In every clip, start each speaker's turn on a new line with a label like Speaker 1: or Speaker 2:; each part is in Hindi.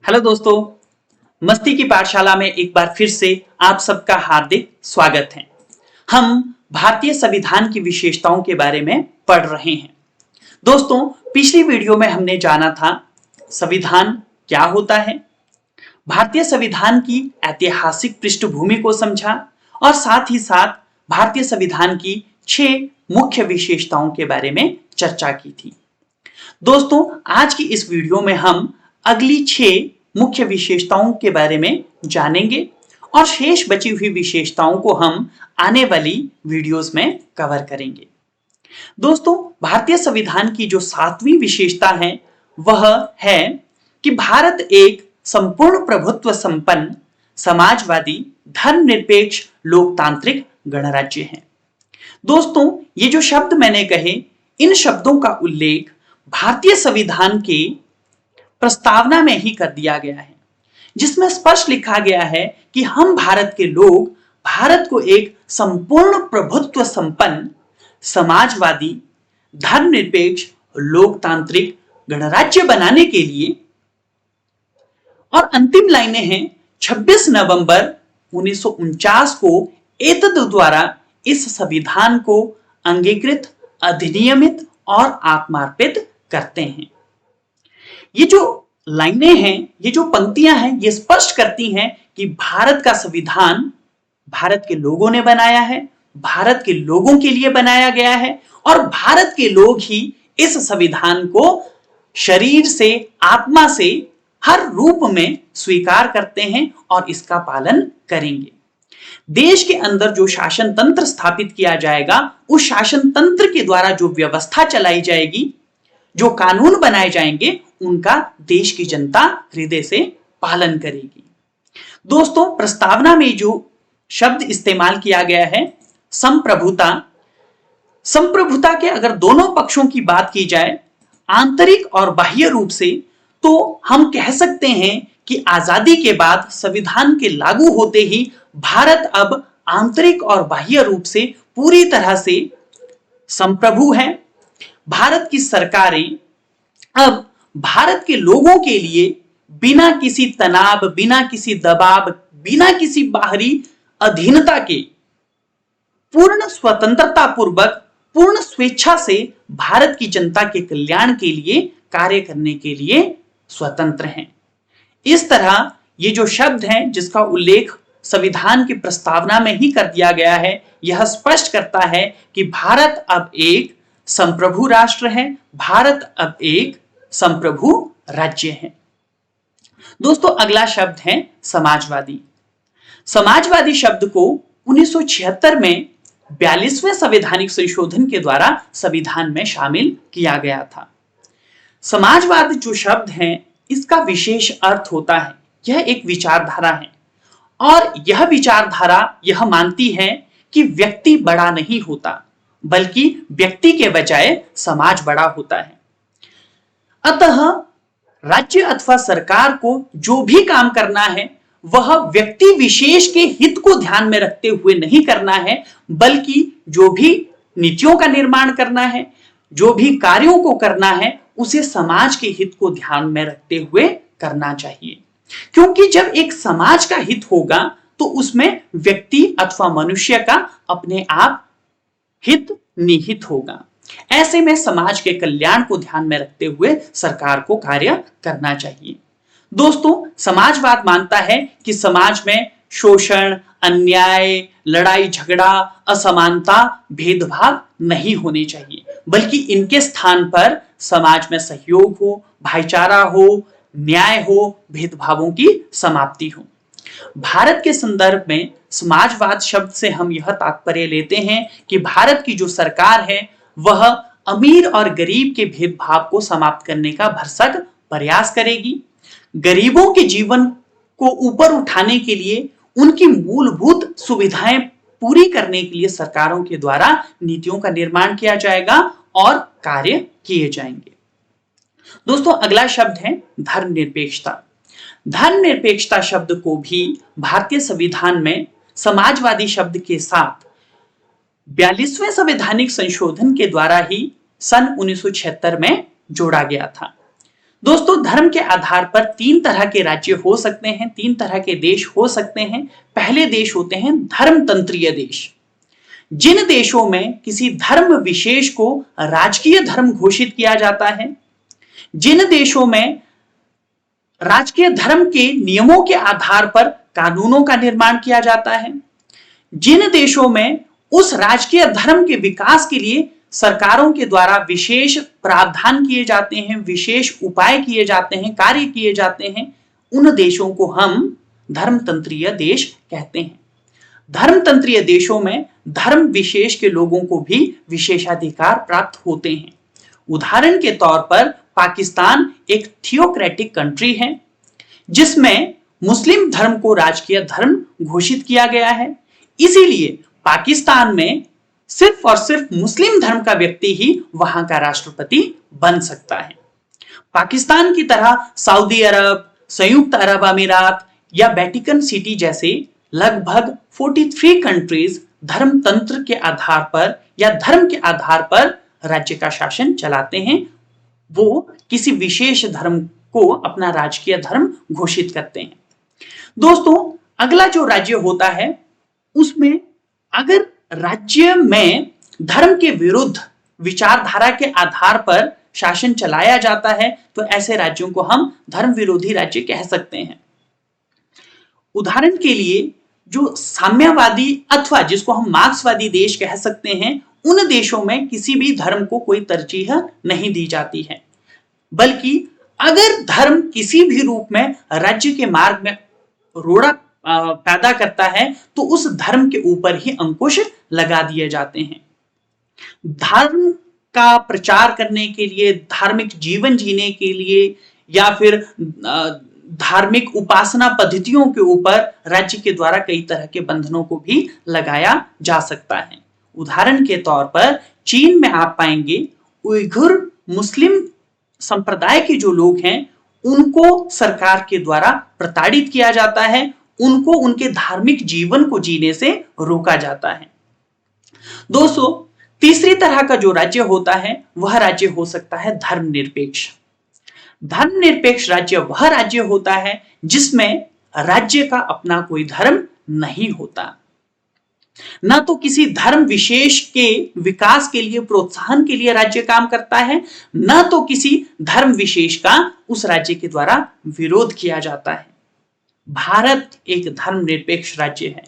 Speaker 1: हेलो दोस्तों, मस्ती की पाठशाला में एक बार फिर से आप सबका हार्दिक स्वागत है। हम भारतीय संविधान की विशेषताओं के बारे में पढ़ रहे हैं। दोस्तों, पिछली वीडियो में हमने जाना था संविधान क्या होता है, भारतीय संविधान की ऐतिहासिक पृष्ठभूमि को समझा और साथ ही साथ भारतीय संविधान की 6 मुख्य विशेषताओं के बारे में चर्चा की थी। दोस्तों, आज की इस वीडियो में हम अगली 6 मुख्य विशेषताओं के बारे में जानेंगे और शेष बची हुई विशेषताओं को हम आने वाली वीडियोस में कवर करेंगे। दोस्तों, भारतीय संविधान की जो 7वीं विशेषता है वह है कि भारत एक संपूर्ण प्रभुत्व संपन्न समाजवादी धर्मनिरपेक्ष लोकतांत्रिक गणराज्य है। दोस्तों, ये जो शब्द मैंने कहे, इन शब्दों का उल्लेख भारतीय संविधान के प्रस्तावना में ही कर दिया गया है, जिसमें स्पष्ट लिखा गया है कि हम भारत के लोग भारत को एक संपूर्ण प्रभुत्व संपन्न समाजवादी धर्मनिरपेक्ष लोकतांत्रिक गणराज्य बनाने के लिए, और अंतिम लाइनें हैं 26 नवंबर 1949 को एतद द्वारा इस संविधान को अंगीकृत, अधिनियमित और आत्मार्पित करते हैं। ये जो लाइनें हैं, ये जो पंक्तियां हैं, ये स्पष्ट करती हैं कि भारत का संविधान भारत के लोगों ने बनाया है, भारत के लोगों के लिए बनाया गया है और भारत के लोग ही इस संविधान को शरीर से, आत्मा से, हर रूप में स्वीकार करते हैं और इसका पालन करेंगे। देश के अंदर जो शासन तंत्र स्थापित किया जाएगा, उस शासन तंत्र के द्वारा जो व्यवस्था चलाई जाएगी, जो कानून बनाए जाएंगे, उनका देश की जनता हृदय से पालन करेगी। दोस्तों, प्रस्तावना में जो शब्द इस्तेमाल किया गया है संप्रभुता, संप्रभुता के अगर दोनों पक्षों की बात की जाए, आंतरिक और बाह्य रूप से, तो हम कह सकते हैं कि आजादी के बाद संविधान के लागू होते ही भारत अब आंतरिक और बाह्य रूप से पूरी तरह से संप्रभु है। भारत की सरकारें अब भारत के लोगों के लिए बिना किसी तनाव, बिना किसी दबाव, बिना किसी बाहरी अधीनता के पूर्ण स्वतंत्रता पूर्वक, पूर्ण स्वेच्छा से भारत की जनता के कल्याण के लिए कार्य करने के लिए स्वतंत्र हैं। इस तरह ये जो शब्द हैं, जिसका उल्लेख संविधान की प्रस्तावना में ही कर दिया गया है, यह स्पष्ट करता है कि भारत अब एक संप्रभु राष्ट्र है, भारत अब एक संप्रभु राज्य है। दोस्तों, अगला शब्द है समाजवादी। समाजवादी शब्द को 1976 में 42वें संवैधानिक संशोधन के द्वारा संविधान में शामिल किया गया था। समाजवाद जो शब्द है, इसका विशेष अर्थ होता है, यह एक विचारधारा है और यह विचारधारा यह मानती है कि व्यक्ति बड़ा नहीं होता, बल्कि व्यक्ति के बजाय समाज बड़ा होता है। अतः राज्य अथवा सरकार को जो भी काम करना है, वह व्यक्ति विशेष के हित को ध्यान में रखते हुए नहीं करना है, बल्कि जो भी नीतियों का निर्माण करना है, जो भी कार्यों को करना है, उसे समाज के हित को ध्यान में रखते हुए करना चाहिए। क्योंकि जब एक समाज का हित होगा, तो उसमें व्यक्ति अथवा मनुष्य का अपने आप हित निहित होगा। ऐसे में समाज के कल्याण को ध्यान में रखते हुए सरकार को कार्य करना चाहिए। दोस्तों, समाजवाद मानता है कि समाज में शोषण, अन्याय, लड़ाई झगड़ा, असमानता, भेदभाव नहीं होने चाहिए, बल्कि इनके स्थान पर समाज में सहयोग हो, भाईचारा हो, न्याय हो, भेदभावों की समाप्ति हो। भारत के संदर्भ में समाजवाद शब्द से हम यह तात्पर्य लेते हैं कि भारत की जो सरकार है, वह अमीर और गरीब के भेदभाव को समाप्त करने का भरसक प्रयास करेगी। गरीबों के जीवन को ऊपर उठाने के लिए, उनकी मूलभूत सुविधाएं पूरी करने के लिए सरकारों के द्वारा नीतियों का निर्माण किया जाएगा और कार्य किए जाएंगे। दोस्तों, अगला शब्द है धर्मनिरपेक्षता। धर्मनिरपेक्षता शब्द को भी भारतीय संविधान में समाजवादी शब्द के साथ 42वें संवैधानिक संशोधन के द्वारा ही सन 1976 में जोड़ा गया था। दोस्तों, धर्म के आधार पर तीन तरह के राज्य हो सकते हैं, तीन तरह के देश हो सकते हैं। पहले देश होते हैं धर्मतंत्रीय देश। जिन देशों में किसी धर्म विशेष को राजकीय धर्म घोषित किया जाता है, जिन देशों में राजकीय धर्म के नियमों के आधार पर कानूनों का निर्माण किया जाता है, जिन देशों में उस राजकीय धर्म के विकास के लिए सरकारों के द्वारा विशेष प्रावधान किए जाते हैं, विशेष उपाय किए जाते हैं, कार्य किए जाते हैं, उन देशों को हम धर्मतंत्रीय देश कहते हैं। धर्मतंत्रीय देशों में धर्म विशेष के लोगों को भी विशेषाधिकार प्राप्त होते हैं। उदाहरण के तौर पर पाकिस्तान एक थियोक्रेटिक कंट्री है, जिसमें मुस्लिम धर्म को राजकीय धर्म घोषित किया गया है। इसीलिए पाकिस्तान में सिर्फ और सिर्फ मुस्लिम धर्म का व्यक्ति ही वहां का राष्ट्रपति बन सकता है। पाकिस्तान की तरह सऊदी अरब, संयुक्त अरब अमीरात या वेटिकन सिटी जैसे लगभग 43 कंट्रीज धर्मतंत्र के आधार पर या धर्म के आधार पर राज्य का शासन चलाते हैं। वो किसी विशेष धर्म को अपना राजकीय धर्म घोषित करते हैं। दोस्तों, अगला जो राज्य होता है, उसमें अगर राज्य में धर्म के विरुद्ध विचारधारा के आधार पर शासन चलाया जाता है, तो ऐसे राज्यों को हम धर्म विरोधी राज्य कह सकते हैं। उदाहरण के लिए जो साम्यवादी अथवा जिसको हम मार्क्सवादी देश कह सकते हैं, उन देशों में किसी भी धर्म को कोई तरजीह नहीं दी जाती है, बल्कि अगर धर्म किसी भी रूप में राज्य के मार्ग में रोड़ा पैदा करता है तो उस धर्म के ऊपर ही अंकुश लगा दिए जाते हैं। धर्म का प्रचार करने के लिए, धार्मिक जीवन जीने के लिए या फिर धार्मिक उपासना पद्धतियों के ऊपर राज्य के द्वारा कई तरह के बंधनों को भी लगाया जा सकता है। उदाहरण के तौर पर चीन में आप पाएंगे उइघुर मुस्लिम संप्रदाय के जो लोग हैं, उनको सरकार के द्वारा प्रताड़ित किया जाता है, उनको उनके धार्मिक जीवन को जीने से रोका जाता है। दोस्तों, तीसरी तरह का जो राज्य होता है, वह राज्य हो सकता है धर्मनिरपेक्ष। धर्मनिरपेक्ष राज्य वह राज्य होता है जिसमें राज्य का अपना कोई धर्म नहीं होता। न तो किसी धर्म विशेष के विकास के लिए, प्रोत्साहन के लिए राज्य काम करता है, न तो किसी धर्म विशेष का उस राज्य के द्वारा विरोध किया जाता है। भारत एक धर्मनिरपेक्ष राज्य है,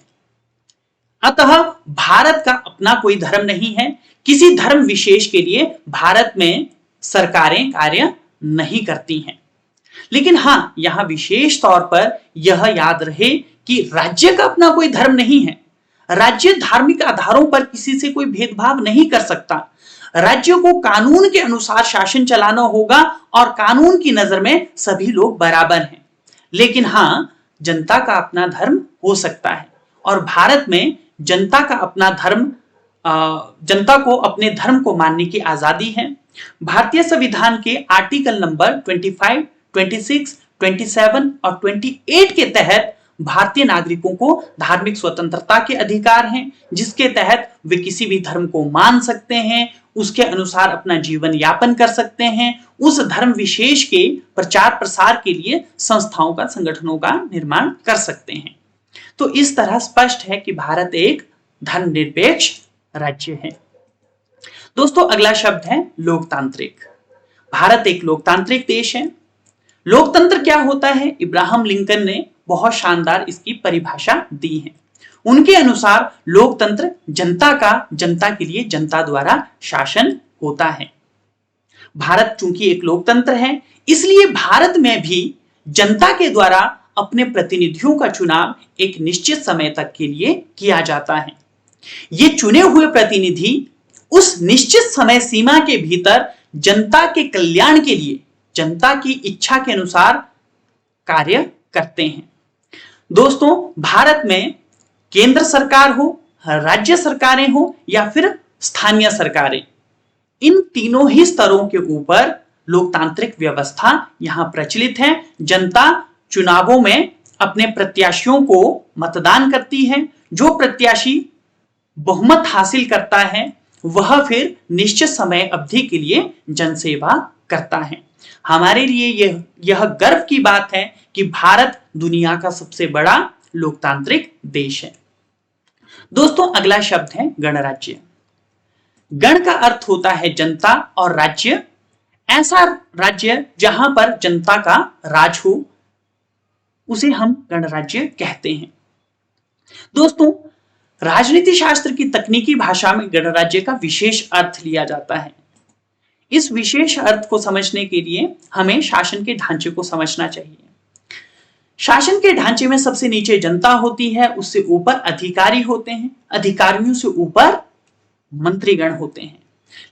Speaker 1: अतः भारत का अपना कोई धर्म नहीं है। किसी धर्म विशेष के लिए भारत में सरकारें कार्य नहीं करती हैं। लेकिन हां, यहां विशेष तौर पर यह याद रहे कि राज्य का अपना कोई धर्म नहीं है। राज्य धार्मिक आधारों पर किसी से कोई भेदभाव नहीं कर सकता। राज्य को कानून के अनुसार शासन चलाना होगा और कानून की नजर में सभी लोग बराबर हैं। लेकिन हां, जनता का अपना धर्म हो सकता है और भारत में जनता का अपना धर्म, जनता को अपने धर्म को मानने की आजादी है। भारतीय संविधान के आर्टिकल नंबर 25, 26, 27 और 28 के तहत भारतीय नागरिकों को धार्मिक स्वतंत्रता के अधिकार हैं, जिसके तहत वे किसी भी धर्म को मान सकते हैं, उसके अनुसार अपना जीवन यापन कर सकते हैं, उस धर्म विशेष के प्रचार प्रसार के लिए संस्थाओं का, संगठनों का निर्माण कर सकते हैं। तो इस तरह स्पष्ट है कि भारत एक धर्मनिरपेक्ष राज्य है। दोस्तों, अगला शब्द है लोकतांत्रिक। भारत एक लोकतांत्रिक देश है। लोकतंत्र क्या होता है? इब्राहम लिंकन ने बहुत शानदार इसकी परिभाषा दी है। उनके अनुसार लोकतंत्र जनता का, जनता के लिए जनता द्वारा शासन होता है। भारत चूंकि एक लोकतंत्र है, इसलिए भारत में भी जनता के द्वारा अपने प्रतिनिधियों का चुनाव एक निश्चित समय तक के लिए किया जाता है। ये चुने हुए प्रतिनिधि उस निश्चित समय सीमा के भीतर जनता के कल्याण के लिए, जनता की इच्छा के अनुसार कार्य करते हैं। दोस्तों, भारत में केंद्र सरकार हो, राज्य सरकारें हो या फिर स्थानीय सरकारें, इन तीनों ही स्तरों के ऊपर लोकतांत्रिक व्यवस्था यहां प्रचलित है। जनता चुनावों में अपने प्रत्याशियों को मतदान करती है। जो प्रत्याशी बहुमत हासिल करता है, वह फिर निश्चित समय अवधि के लिए जनसेवा करता है। हमारे लिए यह गर्व की बात है कि भारत दुनिया का सबसे बड़ा लोकतांत्रिक देश है। दोस्तों, अगला शब्द है गणराज्य। गण का अर्थ होता है जनता और राज्य ऐसा राज्य जहां पर जनता का राज हो, उसे हम गणराज्य कहते हैं। दोस्तों, राजनीति शास्त्र की तकनीकी भाषा में गणराज्य का विशेष अर्थ लिया जाता है। इस विशेष अर्थ को समझने के लिए हमें शासन के ढांचे को समझना चाहिए। शासन के ढांचे में सबसे नीचे जनता होती है, उससे ऊपर अधिकारी होते हैं, अधिकारियों से ऊपर मंत्रीगण होते हैं,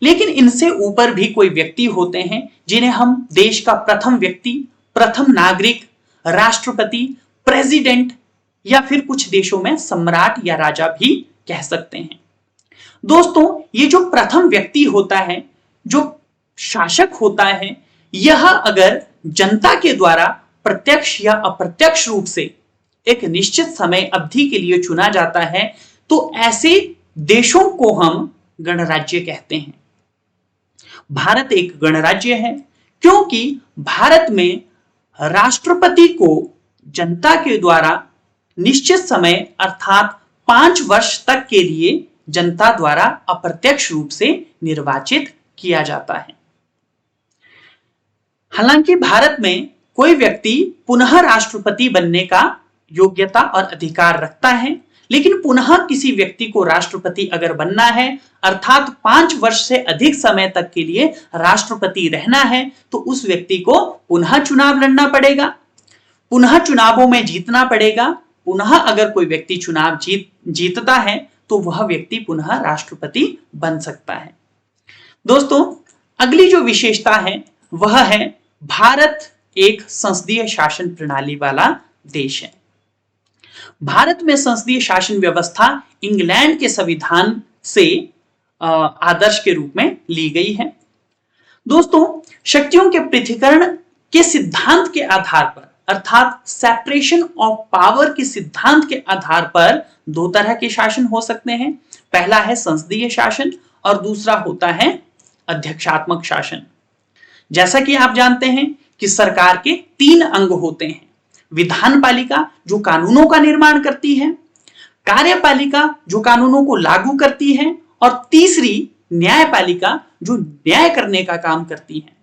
Speaker 1: लेकिन इनसे ऊपर भी कोई व्यक्ति होते हैं जिन्हें हम देश का प्रथम व्यक्ति, प्रथम नागरिक, राष्ट्रपति, प्रेसिडेंट या फिर कुछ देशों में सम्राट या राजा भी कह सकते हैं। दोस्तों, ये जो प्रथम व्यक्ति होता है, जो शासक होता है, यह अगर जनता के द्वारा प्रत्यक्ष या अप्रत्यक्ष रूप से एक निश्चित समय अवधि के लिए चुना जाता है, तो ऐसे देशों को हम गणराज्य कहते हैं। भारत एक गणराज्य है क्योंकि भारत में राष्ट्रपति को जनता के द्वारा निश्चित समय अर्थात 5 वर्ष तक के लिए जनता द्वारा अप्रत्यक्ष रूप से निर्वाचित किया जाता है। हालांकि भारत में कोई व्यक्ति पुनः राष्ट्रपति बनने का योग्यता और अधिकार रखता है, लेकिन पुनः किसी व्यक्ति को राष्ट्रपति अगर बनना है अर्थात 5 वर्ष से अधिक समय तक के लिए राष्ट्रपति रहना है, तो उस व्यक्ति को पुनः चुनाव लड़ना पड़ेगा, पुनः चुनावों में जीतना पड़ेगा। पुनः अगर कोई व्यक्ति चुनाव जीतता है तो वह व्यक्ति पुनः राष्ट्रपति बन सकता है। दोस्तों, अगली जो विशेषता है वह है भारत एक संसदीय शासन प्रणाली वाला देश है। भारत में संसदीय शासन व्यवस्था इंग्लैंड के संविधान से आदर्श के रूप में ली गई है। दोस्तों, शक्तियों के पृथक्करण के सिद्धांत के आधार पर अर्थात सेपरेशन ऑफ पावर के सिद्धांत के आधार पर 2 तरह के शासन हो सकते हैं। पहला है संसदीय शासन और दूसरा होता है अध्यक्षात्मक शासन। जैसा कि आप जानते हैं कि सरकार के 3 अंग होते हैं। विधानपालिका जो कानूनों का निर्माण करती है, कार्यपालिका जो कानूनों को लागू करती है और तीसरी न्यायपालिका जो न्याय करने का काम करती है।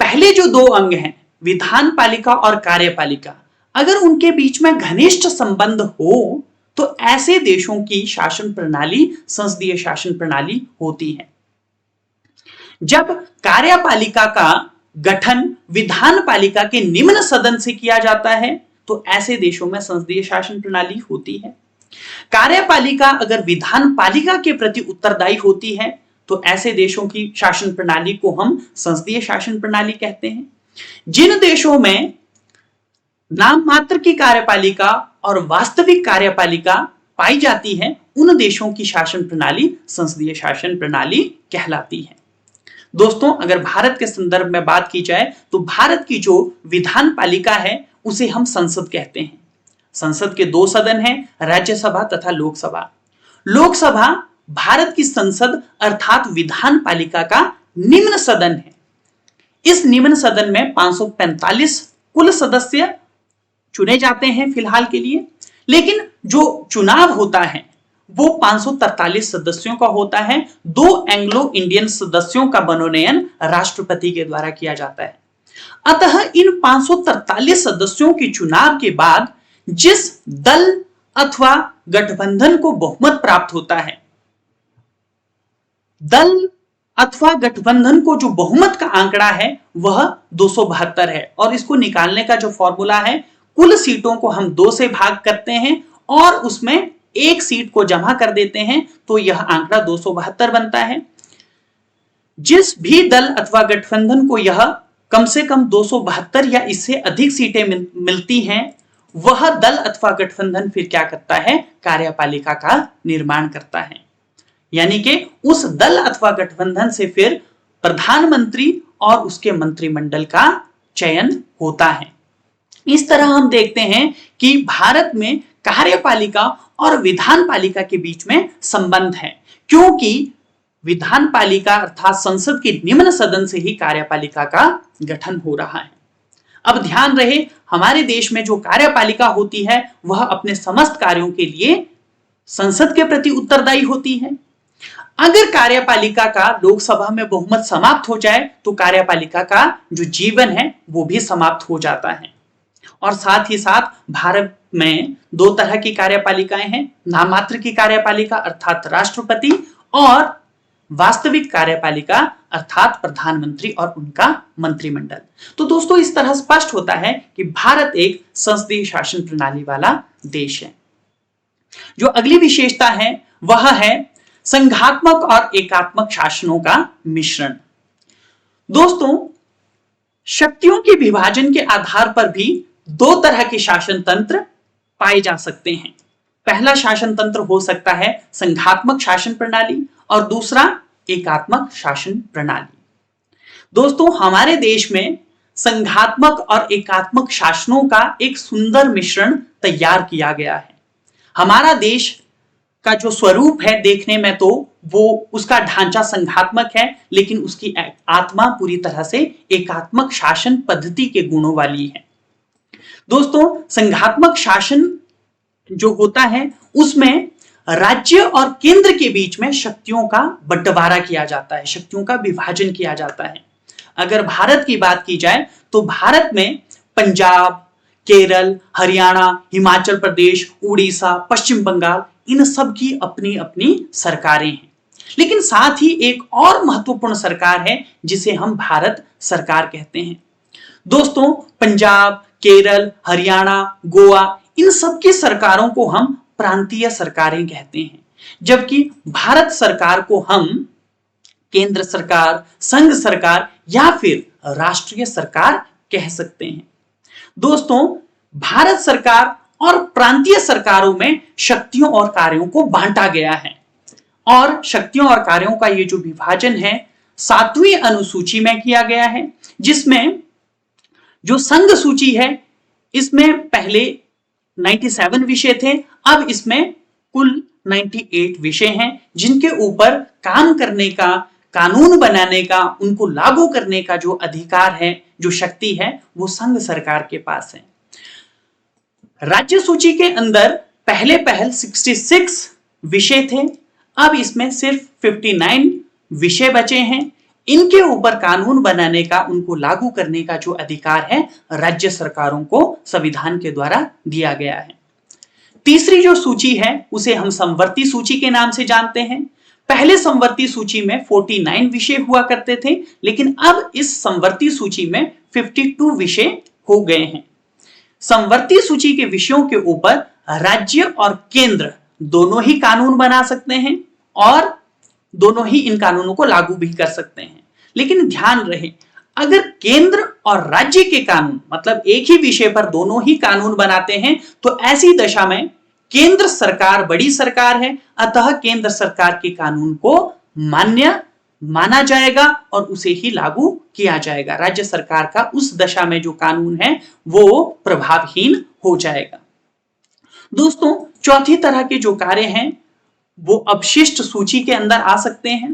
Speaker 1: पहले जो 2 अंग हैं विधानपालिका और कार्यपालिका, अगर उनके बीच में घनिष्ठ संबंध हो तो ऐसे देशों की शासन प्रणाली संसदीय शासन प्रणाली होती है। जब कार्यपालिका का गठन विधानपालिका के निम्न सदन से किया जाता है तो ऐसे देशों में संसदीय शासन प्रणाली होती है। कार्यपालिका अगर विधानपालिका के प्रति उत्तरदायी होती है तो ऐसे देशों की शासन प्रणाली को हम संसदीय शासन प्रणाली कहते हैं। जिन देशों में नाम मात्र की कार्यपालिका और वास्तविक कार्यपालिका पाई जाती है, उन देशों की शासन प्रणाली संसदीय शासन प्रणाली कहलाती है। दोस्तों, अगर भारत के संदर्भ में बात की जाए तो भारत की जो विधानपालिका है उसे हम संसद कहते हैं। संसद के 2 सदन हैं, राज्यसभा तथा लोकसभा। लोकसभा भारत की संसद अर्थात विधानपालिका का निम्न सदन है। इस निम्न सदन में 545 कुल सदस्य चुने जाते हैं फिलहाल के लिए, लेकिन जो चुनाव होता है वो 543 सदस्यों का होता है। 2 एंग्लो इंडियन सदस्यों का मनोनयन राष्ट्रपति के द्वारा किया जाता है। अतः इन 543 सदस्यों के चुनाव के बाद जिस दल अथवा गठबंधन को बहुमत प्राप्त होता है, दल अथवा गठबंधन को जो बहुमत का आंकड़ा है वह 272 है और इसको निकालने का जो फॉर्मूला है, कुल सीटों को हम 2 से भाग करते हैं और उसमें 1 सीट को जमा कर देते हैं तो यह आंकड़ा 272 बनता है। जिस भी दल अथवा गठबंधन को यह कम से कम 272 या इससे अधिक सीटें मिलती हैं, वह दल अथवा गठबंधन फिर क्या करता है, कार्यपालिका का निर्माण करता है। यानी कि उस दल अथवा गठबंधन से फिर प्रधानमंत्री और उसके मंत्रिमंडल का चयन होता है। इस तरह हम देखते हैं कि भारत में कार्यपालिका और विधानपालिका के बीच में संबंध है, क्योंकि विधान पालिका अर्थात संसद के निम्न सदन से ही कार्यपालिका का गठन हो रहा है। अब ध्यान रहे, हमारे देश में जो कार्यपालिका होती है वह अपने समस्त कार्यों के लिए संसद के प्रति उत्तरदायी होती है। अगर कार्यपालिका का लोकसभा में बहुमत समाप्त हो जाए तो कार्यपालिका का जो जीवन है वो भी समाप्त हो जाता है। और साथ ही साथ भारत में दो तरह की कार्यपालिकाएं हैं, नाममात्र की कार्यपालिका अर्थात राष्ट्रपति और वास्तविक कार्यपालिका अर्थात प्रधानमंत्री और उनका मंत्रिमंडल। तो दोस्तों इस तरह स्पष्ट होता है कि भारत एक संसदीय शासन प्रणाली वाला देश है। जो अगली विशेषता है वह है संघात्मक और एकात्मक शासनों का मिश्रण। दोस्तों शक्तियों के विभाजन के आधार पर भी दो तरह के शासन तंत्र पाए जा सकते हैं। पहला शासन तंत्र हो सकता है संघात्मक शासन प्रणाली और दूसरा एकात्मक शासन प्रणाली। दोस्तों हमारे देश में संघात्मक और एकात्मक शासनों का एक सुंदर मिश्रण तैयार किया गया है। हमारा देश का जो स्वरूप है देखने में तो वो उसका ढांचा संघात्मक है, लेकिन उसकी आत्मा पूरी तरह से एकात्मक शासन पद्धति के गुणों वाली है। दोस्तों संघात्मक शासन जो होता है उसमें राज्य और केंद्र के बीच में शक्तियों का बंटवारा किया जाता है, शक्तियों का विभाजन किया जाता है। अगर भारत की बात की जाए तो भारत में पंजाब, केरल, हरियाणा, हिमाचल प्रदेश, उड़ीसा, पश्चिम बंगाल इन सब की अपनी अपनी सरकारें हैं। लेकिन साथ ही एक और महत्वपूर्ण सरकार है जिसे हम भारत सरकार कहते हैं। दोस्तों पंजाब, केरल, हरियाणा, गोवा इन सब की सरकारों को हम प्रांतीय सरकारें कहते हैं, जबकि भारत सरकार को हम केंद्र सरकार, संघ सरकार या फिर राष्ट्रीय सरकार कह सकते हैं। दोस्तों भारत सरकार और प्रांतीय सरकारों में शक्तियों और कार्यों को बांटा गया है और शक्तियों और कार्यों का ये जो विभाजन है 7वीं अनुसूची में किया गया है, जिसमें जो संघ सूची है इसमें पहले 97 विषय थे, अब इसमें कुल 98 विषय हैं जिनके ऊपर काम करने का, कानून बनाने का, उनको लागू करने का जो अधिकार है, जो शक्ति है वो संघ सरकार के पास है। राज्य सूची के अंदर पहले 66 विषय थे, अब इसमें सिर्फ 59 विषय बचे हैं। इनके ऊपर कानून बनाने का, उनको लागू करने का जो अधिकार है राज्य सरकारों को संविधान के द्वारा दिया गया है। तीसरी जो सूची है उसे हम समवर्ती सूची के नाम से जानते हैं। पहले समवर्ती सूची में 49 विषय हुआ करते थे, लेकिन अब इस समवर्ती सूची में 52 विषय हो गए हैं। समवर्ती सूची के विषयों के ऊपर राज्य और केंद्र दोनों ही कानून बना सकते हैं और दोनों ही इन कानूनों को लागू भी कर सकते हैं। लेकिन ध्यान रहे, अगर केंद्र और राज्य के कानून मतलब एक ही विषय पर दोनों ही कानून बनाते हैं तो ऐसी दशा में केंद्र सरकार बड़ी सरकार है, अतः केंद्र सरकार के कानून को मान्य माना जाएगा और उसे ही लागू किया जाएगा। राज्य सरकार का उस दशा में जो कानून है वो प्रभावहीन हो जाएगा। दोस्तों चौथी तरह के जो कार्य हैं वो अवशिष्ट सूची के अंदर आ सकते हैं।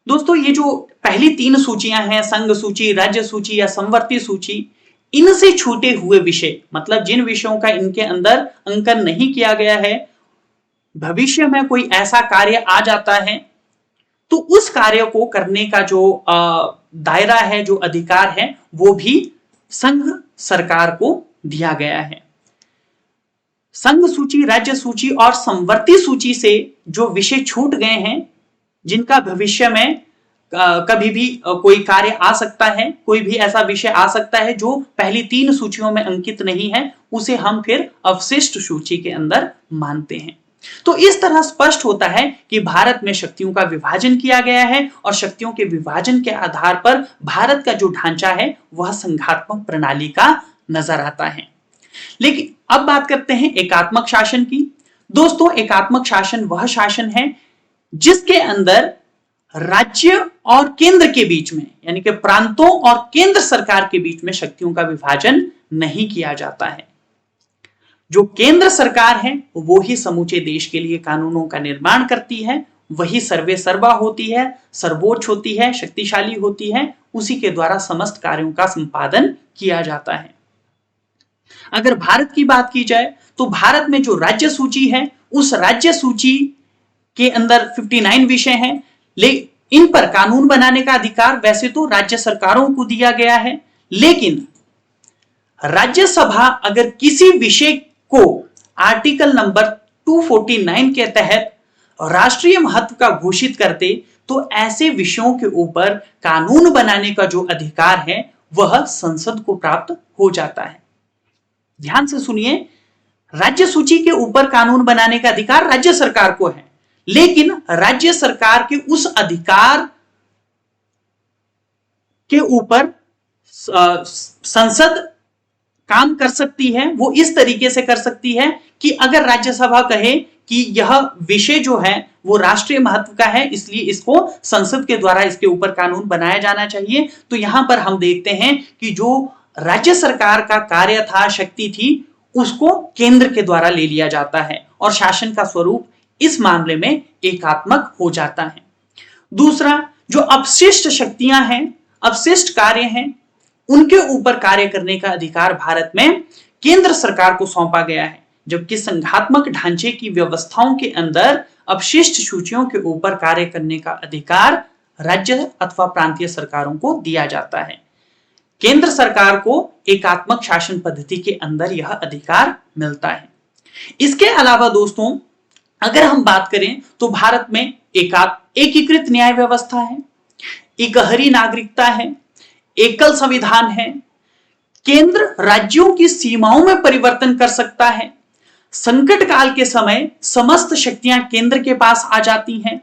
Speaker 1: दोस्तों ये जो पहली 3 सूचियां हैं, संघ सूची, राज्य सूची या समवर्ती सूची, इनसे छूटे हुए विषय मतलब जिन विषयों का इनके अंदर अंकन नहीं किया गया है, भविष्य में कोई ऐसा कार्य आ जाता है तो उस कार्य को करने का जो दायरा है, जो अधिकार है, वो भी संघ सरकार को दिया गया है। संघ सूची, राज्य सूची और समवर्ती सूची से जो विषय छूट गए हैं, जिनका भविष्य में कभी भी कोई कार्य आ सकता है, कोई भी ऐसा विषय आ सकता है जो पहली 3 सूचियों में अंकित नहीं है, उसे हम फिर अवशिष्ट सूची के अंदर मानते हैं। तो इस तरह स्पष्ट होता है कि भारत में शक्तियों का विभाजन किया गया है और शक्तियों के विभाजन के आधार पर भारत का जो ढांचा है वह संघात्मक प्रणाली का नजर आता है। लेकिन अब बात करते हैं एकात्मक शासन की। दोस्तों एकात्मक शासन वह शासन है जिसके अंदर राज्य और केंद्र के बीच में यानी कि प्रांतों और केंद्र सरकार के बीच में शक्तियों का विभाजन नहीं किया जाता है। जो केंद्र सरकार है वो ही समूचे देश के लिए कानूनों का निर्माण करती है वही सर्वे सर्वा होती है, सर्वोच्च होती है, शक्तिशाली होती है, उसी के द्वारा समस्त कार्यों का संपादन किया जाता है। अगर भारत की बात की जाए तो भारत में जो राज्य सूची है, उस राज्य सूची के अंदर 59 विषय हैं, इन पर कानून बनाने का अधिकार वैसे तो राज्य सरकारों को दिया गया है, लेकिन राज्यसभा अगर किसी विषय को आर्टिकल नंबर 249 के तहत राष्ट्रीय महत्व का घोषित करते तो ऐसे विषयों के ऊपर कानून बनाने का जो अधिकार है वह संसद को प्राप्त हो जाता है। ध्यान से सुनिए, राज्य सूची के ऊपर कानून बनाने का अधिकार राज्य सरकार को है, लेकिन राज्य सरकार के उस अधिकार के ऊपर संसद काम कर सकती है। वो इस तरीके से कर सकती है कि अगर राज्यसभा कहे कि यह विषय जो है वो राष्ट्रीय महत्व का है, इसलिए इसको संसद के द्वारा इसके ऊपर कानून बनाया जाना चाहिए, तो यहां पर हम देखते हैं कि जो राज्य सरकार का कार्य था, शक्ति थी, उसको केंद्र के द्वारा ले लिया जाता है और शासन का स्वरूप इस मामले में एकात्मक हो जाता है। दूसरा, जो अपशिष्ट शक्तियां हैं, अपशिष्ट कार्य हैं, उनके ऊपर कार्य करने का अधिकार भारत में केंद्र सरकार को सौंपा गया है, जबकि संघात्मक ढांचे की व्यवस्थाओं के अंदर अपशिष्ट सूचियों के ऊपर कार्य करने का अधिकार राज्य अथवा प्रांतीय सरकारों को दिया जाता है। केंद्र सरकार को एकात्मक शासन पद्धति के अंदर यह अधिकार मिलता है। इसके अलावा दोस्तों, अगर हम बात करें तो भारत में एकीकृत न्याय व्यवस्था है, इकहरी नागरिकता है, एकल संविधान है, केंद्र राज्यों की सीमाओं में परिवर्तन कर सकता है, संकट काल के समय समस्त शक्तियां केंद्र के पास आ जाती हैं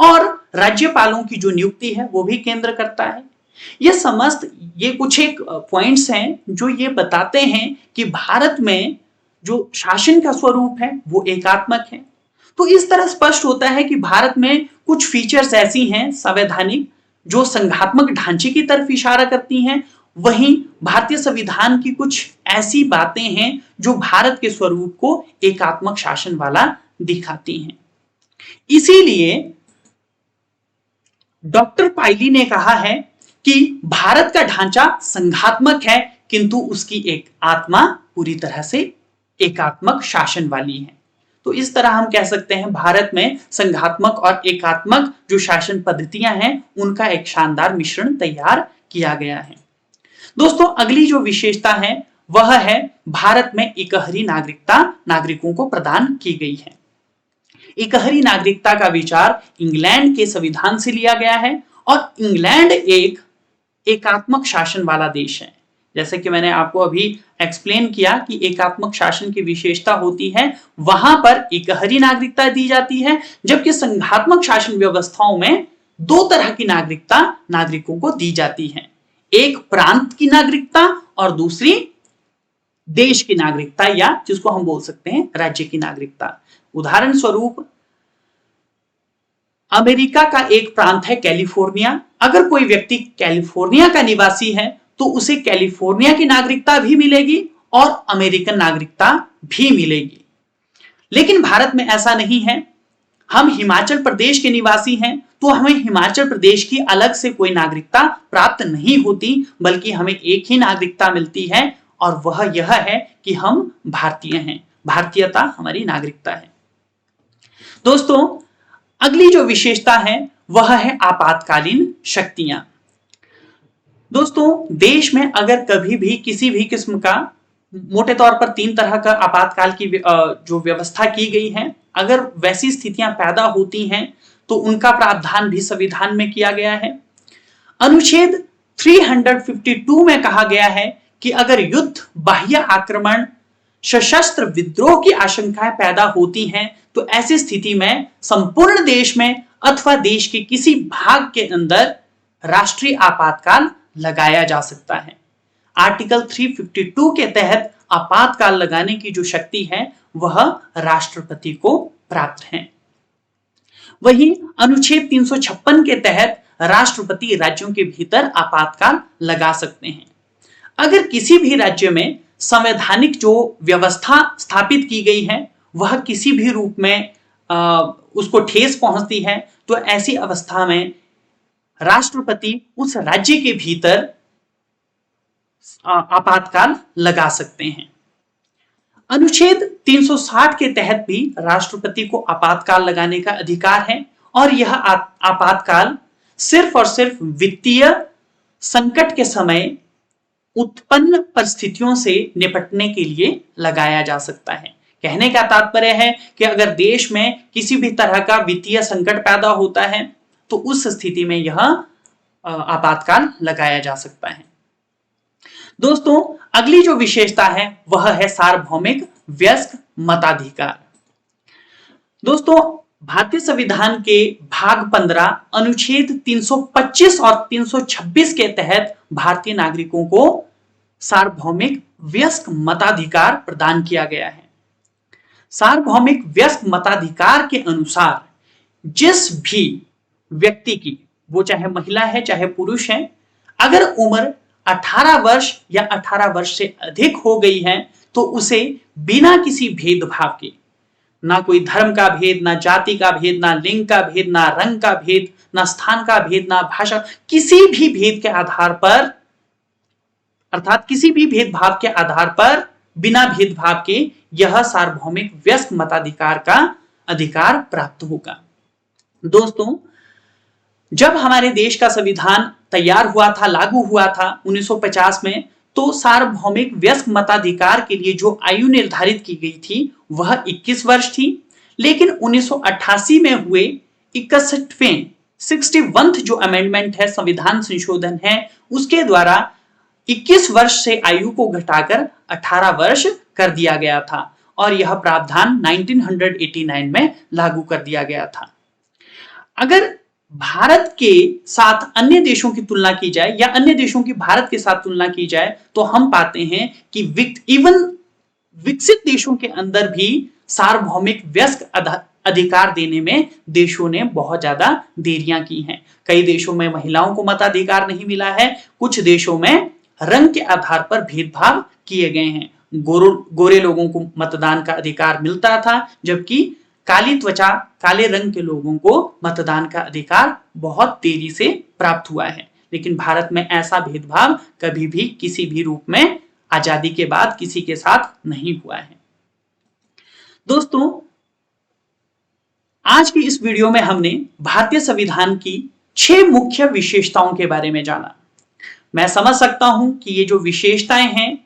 Speaker 1: और राज्यपालों की जो नियुक्ति है वो भी केंद्र करता है। ये कुछ एक पॉइंट्स हैं जो ये बताते हैं कि भारत में जो शासन का स्वरूप है वो एकात्मक है। तो इस तरह स्पष्ट होता है कि भारत में कुछ फीचर्स ऐसी हैं संवैधानिक जो संघात्मक ढांचे की तरफ इशारा करती हैं, वहीं भारतीय संविधान की कुछ ऐसी बातें हैं जो भारत के स्वरूप को एकात्मक शासन वाला दिखाती हैं। इसीलिए डॉक्टर पायली ने कहा है कि भारत का ढांचा संघात्मक है, किंतु उसकी एक आत्मा पूरी तरह से एकात्मक शासन वाली है। तो इस तरह हम कह सकते हैं भारत में संघात्मक और एकात्मक जो शासन पद्धतियां हैं उनका एक शानदार मिश्रण तैयार किया गया है। दोस्तों, अगली जो विशेषता है वह है भारत में इकहरी नागरिकता नागरिकों को प्रदान की गई है। इकहरी नागरिकता का विचार इंग्लैंड के संविधान से लिया गया है और इंग्लैंड एक एकात्मक शासन वाला देश है। जैसे कि मैंने आपको अभी एक्सप्लेन किया कि एकात्मक शासन की विशेषता होती है, वहां पर इकहरी नागरिकता दी जाती है, जबकि संघात्मक शासन व्यवस्थाओं में दो तरह की नागरिकता नागरिकों को दी जाती है, एक प्रांत की नागरिकता और दूसरी देश की नागरिकता या जिसको हम बोल सकते हैं राज्य की नागरिकता। उदाहरण स्वरूप अमेरिका का एक प्रांत है कैलिफोर्निया। अगर कोई व्यक्ति कैलिफोर्निया का निवासी है तो उसे कैलिफोर्निया की नागरिकता भी मिलेगी और अमेरिकन नागरिकता भी मिलेगी। लेकिन भारत में ऐसा नहीं है। हम हिमाचल प्रदेश के निवासी हैं तो हमें हिमाचल प्रदेश की अलग से कोई नागरिकता प्राप्त नहीं होती, बल्कि हमें एक ही नागरिकता मिलती है और वह यह है कि हम भारतीय हैं। भारतीयता हमारी नागरिकता है। दोस्तों, अगली जो विशेषता है वह है आपातकालीन शक्तियां। दोस्तों, देश में अगर कभी भी किसी भी किस्म का, मोटे तौर पर 3 तरह का आपातकाल की जो व्यवस्था की गई है, अगर वैसी स्थितियां पैदा होती हैं तो उनका प्रावधान भी संविधान में किया गया है। अनुच्छेद 352 में कहा गया है कि अगर युद्ध, बाह्य आक्रमण, सशस्त्र विद्रोह की आशंकाएं पैदा होती हैं तो ऐसी स्थिति में संपूर्ण देश में अथवा देश के किसी भाग के अंदर राष्ट्रीय आपातकाल लगाया जा सकता है। आर्टिकल 352 के तहत आपातकाल लगाने की जो शक्ति है वह राष्ट्रपति को प्राप्त है। वहीं अनुच्छेद 356 के तहत राष्ट्रपति राज्यों के भीतर आपातकाल लगा सकते हैं। अगर किसी भी राज्य में संवैधानिक जो व्यवस्था स्थापित की गई है वह किसी भी रूप में उसको ठेस पहुंचती है, तो ऐसी अवस्था में राष्ट्रपति उस राज्य के भीतर आपातकाल लगा सकते हैं। अनुच्छेद 360 के तहत भी राष्ट्रपति को आपातकाल लगाने का अधिकार है और यह आपातकाल सिर्फ और सिर्फ वित्तीय संकट के समय उत्पन्न परिस्थितियों से निपटने के लिए लगाया जा सकता है। कहने का तात्पर्य है कि अगर देश में किसी भी तरह का वित्तीय संकट पैदा होता है तो उस स्थिति में यह आपातकाल लगाया जा सकता है। दोस्तों, अगली जो विशेषता है वह है सार्वभौमिक वयस्क मताधिकार। दोस्तों, भारतीय संविधान के भाग 15 अनुच्छेद 325 और 326 के तहत भारतीय नागरिकों को सार्वभौमिक वयस्क मताधिकार प्रदान किया गया है। सार्वभौमिक वयस्क मताधिकार के अनुसार जिस भी व्यक्ति की, वो चाहे महिला है चाहे पुरुष है, अगर उम्र 18 वर्ष या 18 वर्ष से अधिक हो गई है तो उसे बिना किसी भेदभाव के, ना कोई धर्म का भेद, ना जाति का भेद, ना लिंग का भेद, ना रंग का भेद, ना स्थान का भेद, ना भाषा, किसी भी भेद के आधार पर, अर्थात किसी भी भेदभाव के आधार पर, बिना भेदभाव के यह सार्वभौमिक वयस्क मताधिकार का अधिकार प्राप्त होगा। दोस्तों, जब हमारे देश का संविधान तैयार हुआ था, लागू हुआ था 1950 में, तो सार्वभौमिक वयस्क मताधिकार के लिए जो आयु निर्धारित की गई थी वह 21 वर्ष थी। लेकिन 1988 में हुए 61वें जो अमेंडमेंट है, संविधान संशोधन है, उसके द्वारा 21 वर्ष से आयु को घटाकर 18 वर्ष कर दिया गया था और यह प्रावधान 1989 में लागू कर दिया गया था। अगर भारत के साथ अन्य देशों की तुलना की जाए या अन्य देशों की भारत के साथ तुलना की जाए तो हम पाते हैं कि विकसित देशों के अंदर भी सार्वभौमिक वयस्क अधिकार देने में देशों ने बहुत ज्यादा देरियां की हैं। कई देशों में महिलाओं को मताधिकार नहीं मिला है, कुछ देशों में रंग के आधार पर भेदभाव किए गए हैं। गोरे लोगों को मतदान का अधिकार मिलता था, जबकि काली त्वचा, काले रंग के लोगों को मतदान का अधिकार बहुत देरी से प्राप्त हुआ है। लेकिन भारत में ऐसा भेदभाव कभी भी किसी भी रूप में आजादी के बाद किसी के साथ नहीं हुआ है। दोस्तों, आज की इस वीडियो में हमने भारतीय संविधान की 6 मुख्य विशेषताओं के बारे में जाना। मैं समझ सकता हूं कि ये जो विशेषताएं हैं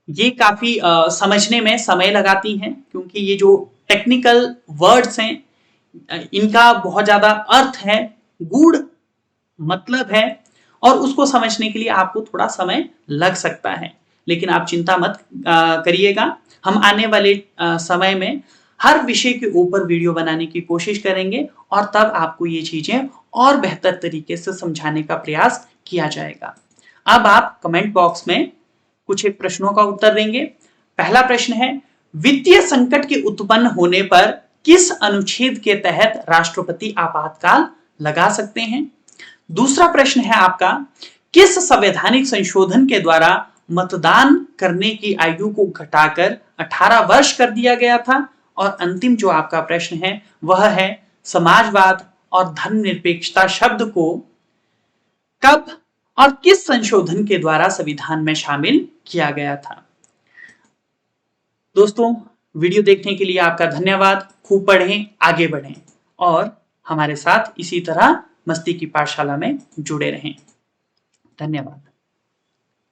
Speaker 1: ये काफी समझने में समय लगाती हैं, क्योंकि ये जो टेक्निकल वर्ड्स हैं इनका बहुत ज्यादा अर्थ है, गूढ़ मतलब है और उसको समझने के लिए आपको थोड़ा समय लग सकता है। लेकिन आप चिंता मत करिएगा, हम आने वाले समय में हर विषय के ऊपर वीडियो बनाने की कोशिश करेंगे और तब आपको ये चीजें और बेहतर तरीके से समझाने का प्रयास किया जाएगा। अब आप कमेंट बॉक्स में कुछ एक प्रश्नों का उत्तर देंगे। पहला प्रश्न है, वित्तीय संकट के उत्पन्न होने पर किस अनुच्छेद के तहत राष्ट्रपति आपातकाल लगा सकते हैं? दूसरा प्रश्न है आपका, किस संवैधानिक संशोधन के द्वारा मतदान करने की आयु को घटाकर 18 वर्ष कर दिया गया था? और अंतिम जो आपका प्रश्न है वह है, समाजवाद और धर्मनिरपेक्षता शब्द को कब और किस संशोधन के द्वारा संविधान में शामिल किया गया था? दोस्तों, वीडियो देखने के लिए आपका धन्यवाद। खूब पढ़ें, आगे बढ़ें और हमारे साथ इसी तरह मस्ती की पाठशाला में जुड़े रहें। धन्यवाद।